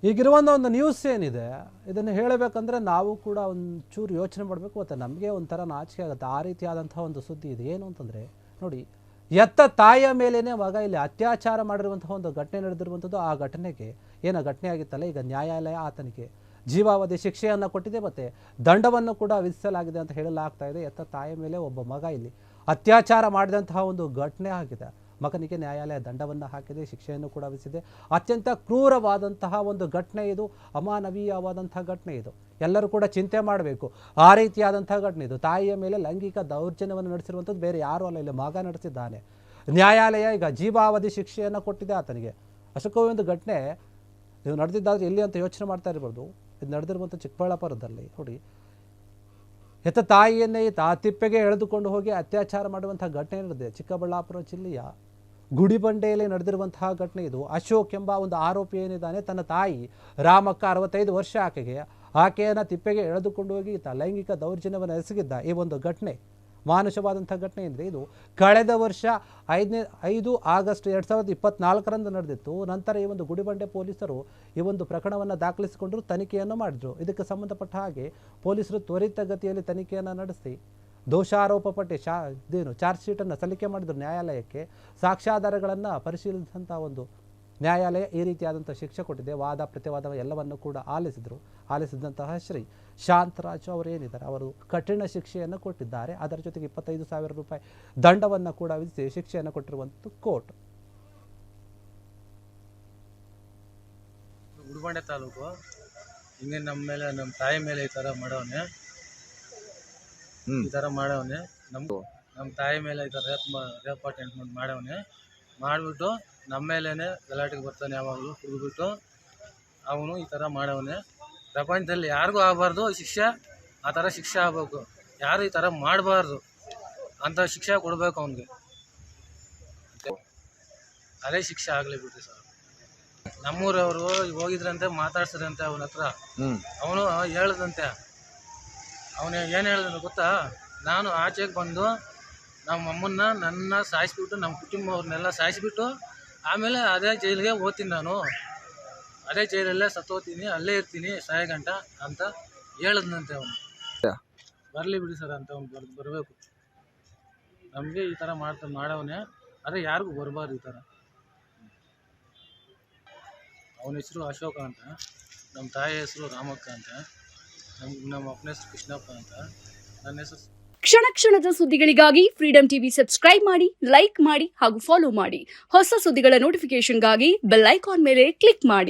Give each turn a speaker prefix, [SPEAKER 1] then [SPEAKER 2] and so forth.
[SPEAKER 1] ಈಗಿರುವಂಥ ಒಂದು ನ್ಯೂಸ್ ಏನಿದೆ ಇದನ್ನು ಹೇಳಬೇಕಂದ್ರೆ ನಾವು ಕೂಡ ಒಂಚೂರು ಯೋಚನೆ ಮಾಡಬೇಕು, ಮತ್ತು ನಮಗೆ ಒಂಥರ ನಾಚಿಕೆ ಆಗುತ್ತೆ. ಆ ರೀತಿಯಾದಂಥ ಒಂದು ಸುದ್ದಿ ಇದೆ. ಏನು ಅಂತಂದರೆ ನೋಡಿ, ಎತ್ತ ತಾಯಿಯ ಮೇಲೇ ಮಗ ಇಲ್ಲಿ ಅತ್ಯಾಚಾರ ಮಾಡಿರುವಂತಹ ಒಂದು ಘಟನೆ ನಡೆದಿರುವಂಥದ್ದು. ಆ ಘಟನೆಗೆ ಏನೋ ಘಟನೆ ಆಗಿತ್ತಲ್ಲ, ಈಗ ನ್ಯಾಯಾಲಯ ಆತನಿಗೆ ಜೀವಾವಧಿ ಶಿಕ್ಷೆಯನ್ನು ಕೊಟ್ಟಿದೆ ಮತ್ತು ದಂಡವನ್ನು ಕೂಡ ವಿಧಿಸಲಾಗಿದೆ ಅಂತ ಹೇಳಲಾಗ್ತಾ ಇದೆ. ಎತ್ತ ತಾಯಿಯ ಮೇಲೆ ಒಬ್ಬ ಮಗ ಇಲ್ಲಿ ಅತ್ಯಾಚಾರ ಮಾಡಿದಂತಹ ಒಂದು ಘಟನೆ ಆಗಿದೆ. ಮಗನಿಗೆ ನ್ಯಾಯಾಲಯ ದಂಡವನ್ನು ಹಾಕಿದೆ, ಶಿಕ್ಷೆಯನ್ನು ಕೂಡ ವಿಧಿಸಿದೆ. ಅತ್ಯಂತ ಕ್ರೂರವಾದಂತಹ ಒಂದು ಘಟನೆ ಇದು, ಅಮಾನವೀಯವಾದಂಥ ಘಟನೆ ಇದು. ಎಲ್ಲರೂ ಕೂಡ ಚಿಂತೆ ಮಾಡಬೇಕು. ಆ ರೀತಿಯಾದಂಥ ಘಟನೆ ಇದು. ತಾಯಿಯ ಮೇಲೆ ಲೈಂಗಿಕ ದೌರ್ಜನ್ಯವನ್ನು ನಡೆಸಿರುವಂಥದ್ದು ಬೇರೆ ಯಾರೂ ಅಲ್ಲ, ಇಲ್ಲಿ ಮಗ ನಡೆಸಿದ್ದಾನೆ. ನ್ಯಾಯಾಲಯ ಈಗ ಜೀವಾವಧಿ ಶಿಕ್ಷೆಯನ್ನು ಕೊಟ್ಟಿದೆ ಆತನಿಗೆ. ಅಷ್ಟಕ್ಕೂ ಒಂದು ಘಟನೆ ನೀವು ನಡೆದಿದ್ದಾದರೆ ಎಲ್ಲಿ ಅಂತ ಯೋಚನೆ ಮಾಡ್ತಾ ಇರ್ಬೋದು. ಇದು ನಡೆದಿರುವಂಥ ಚಿಕ್ಕಬಳ್ಳಾಪುರದಲ್ಲಿ ನೋಡಿ, ಹೆತ್ತ ತಾಯಿಯನ್ನೇ ತಿಪ್ಪೆಗೆ ಎಳೆದುಕೊಂಡು ಹೋಗಿ ಅತ್ಯಾಚಾರ ಮಾಡುವಂಥ ಘಟನೆ ನಡೆದಿದೆ. ಚಿಕ್ಕಬಳ್ಳಾಪುರ ಜಿಲ್ಲೆಯ ಗುಡಿಬಂಡೆಯಲ್ಲಿ ನಡೆದಿರುವಂತಹ ಘಟನೆ ಇದು. ಅಶೋಕ್ ಎಂಬ ಒಂದು ಆರೋಪಿ ಏನಿದ್ದಾನೆ, ತನ್ನ ತಾಯಿ ರಾಮಕ್ಕ 65 ವರ್ಷ ಆಕೆಯನ್ನು ತಿಪ್ಪೆಗೆ ಎಳೆದುಕೊಂಡು ಹೋಗಿ ಲೈಂಗಿಕ ದೌರ್ಜನ್ಯವನ್ನು ಎಸಗಿದ್ದ. ಈ ಒಂದು ಘಟನೆ ಮಾನುಷವಾದಂಥ ಘಟನೆ ಏನಿದೆ ಇದು ಕಳೆದ ವರ್ಷ 5 ಆಗಸ್ಟ್ 2024 ನಡೆದಿತ್ತು. ನಂತರ ಈ ಒಂದು ಗುಡಿಬಂಡೆ ಪೊಲೀಸರು ಈ ಒಂದು ಪ್ರಕರಣವನ್ನು ದಾಖಲಿಸಿಕೊಂಡರು, ತನಿಖೆಯನ್ನು ಮಾಡಿದ್ರು. ಇದಕ್ಕೆ ಸಂಬಂಧಪಟ್ಟ ಹಾಗೆ ಪೊಲೀಸರು ತ್ವರಿತಗತಿಯಲ್ಲಿ ತನಿಖೆಯನ್ನು ನಡೆಸಿ ದೋಷಾರೋಪ ಪಟ್ಟಿ ಚಾರ್ಜ್ ಶೀಟನ್ನು ಸಲ್ಲಿಕೆ ಮಾಡಿದ್ರು ನ್ಯಾಯಾಲಯಕ್ಕೆ. ಸಾಕ್ಷ್ಯಾಧಾರಗಳನ್ನು ಪರಿಶೀಲಿಸಿದಂಥ ಒಂದು ನ್ಯಾಯಾಲಯ ಈ ರೀತಿಯಾದಂಥ ಶಿಕ್ಷೆ ಕೊಟ್ಟಿದೆ. ವಾದ ಪ್ರತಿವಾದ ಎಲ್ಲವನ್ನು ಕೂಡ ಆಲಿಸಿದಂತಹ ಶ್ರೀ ಶಾಂತರಾಜು ಅವರೇನಿದ್ದಾರೆ, ಅವರು ಕಠಿಣ ಶಿಕ್ಷೆಯನ್ನು ಕೊಟ್ಟಿದ್ದಾರೆ. ಅದರ ಜೊತೆಗೆ 25,000 ರೂಪಾಯಿ ದಂಡವನ್ನು ಕೂಡ ವಿಧಿಸಿ ಶಿಕ್ಷೆಯನ್ನು ಕೊಟ್ಟಿರುವಂಥದ್ದು ಕೋರ್ಟ್.
[SPEAKER 2] ಗುಡಿಬಂಡೆ ತಾಲೂಕು ಹಿಂಗೆ ನಮ್ಮ ತಾಯಿ ಮೇಲೆ ಈ ಥರ ಮಾಡವನೆ, ನಮ್ಮ ತಾಯಿ ಮೇಲೆ ಈ ಥರ ರೇಪ್ ಅಟೆಂಪ್ಟ್ ಮಾಡವನೆ. ಮಾಡಿಬಿಟ್ಟು ನಮ್ಮ ಮೇಲೇ ಗಲಾಟೆಗೆ ಬರ್ತಾನೆ, ಯಾವಾಗಲೂ ಕುಡಿದ್ಬಿಟ್ಟು ಅವನು ಈ ಥರ ಮಾಡವನೆ. ಪ್ರಪಂಚದಲ್ಲಿ ಯಾರಿಗೂ ಆಗಬಾರ್ದು ಶಿಕ್ಷೆ, ಆ ಥರ ಶಿಕ್ಷೆ ಆಗಬೇಕು. ಯಾರು ಈ ಥರ ಮಾಡಬಾರ್ದು ಅಂತ ಶಿಕ್ಷೆ ಕೊಡಬೇಕು ಅವನಿಗೆ. ಅದೇ ಶಿಕ್ಷೆ ಆಗಲಿ ಬಿಡ್ರಿ ಸರ್. ನಮ್ಮೂರವರು ಹೋಗಿದ್ರಂತೆ, ಮಾತಾಡ್ಸಿದ್ರಂತೆ ಅವನ ಹತ್ರ. ಅವನು ಹೇಳ್ದಂತೆ, ಅವನು ಏನು ಹೇಳಿದ್ರು ಗೊತ್ತಾ, ನಾನು ಆಚೆಗೆ ಬಂದು ನಮ್ಮ ನನ್ನ ಸಾಯಿಸ್ಬಿಟ್ಟು ನಮ್ಮ ಕುಟುಂಬವ್ರನ್ನೆಲ್ಲ ಸಾಯಿಸ್ಬಿಟ್ಟು ಆಮೇಲೆ ಅದೇ ಜೈಲಿಗೆ ಹೋಗ್ತೀನಿ, ನಾನು ಅದೇ ಜೈಲಲ್ಲೇ ಸತ್ತೋಗ್ತೀನಿ, ಅಲ್ಲೇ ಇರ್ತೀನಿ ಸಾಯಗಂಟ ಅಂತ ಹೇಳಿದ್ನಂತೆ ಅವನು. ಬರಲಿ ಬಿಡಿ ಸರ್ ಅಂತ ಅವ್ನು ಬರಬೇಕು. ನಮಗೆ ಈ ಥರ ಮಾಡವನೇ, ಆದರೆ ಯಾರಿಗೂ ಬರಬಾರ್ದು ಈ ಥರ. ಅವನ ಹೆಸರು ಅಶೋಕ ಅಂತ, ನಮ್ಮ ತಾಯಿ ಹೆಸರು ರಾಮಕ್ಕ ಅಂತ, ನಮ್ಮ ಅಪ್ಪನ ಹೆಸರು ಕೃಷ್ಣಪ್ಪ ಅಂತ, ನನ್ನ ಹೆಸರು.
[SPEAKER 3] ಕ್ಷಣ ಕ್ಷಣದ ಸುದ್ದಿಗಳಿಗಾಗಿ ಫ್ರೀಡಂ ಟಿವಿ ಸಬ್ಸ್ಕ್ರೈಬ್ ಮಾಡಿ, ಲೈಕ್ ಮಾಡಿ ಹಾಗೂ ಫಾಲೋ ಮಾಡಿ. ಹೊಸ ಸುದ್ದಿಗಳ ನೋಟಿಫಿಕೇಶನ್ಗಾಗಿ ಬೆಲ್ ಐಕಾನ್ ಮೇಲೆ ಕ್ಲಿಕ್ ಮಾಡಿ.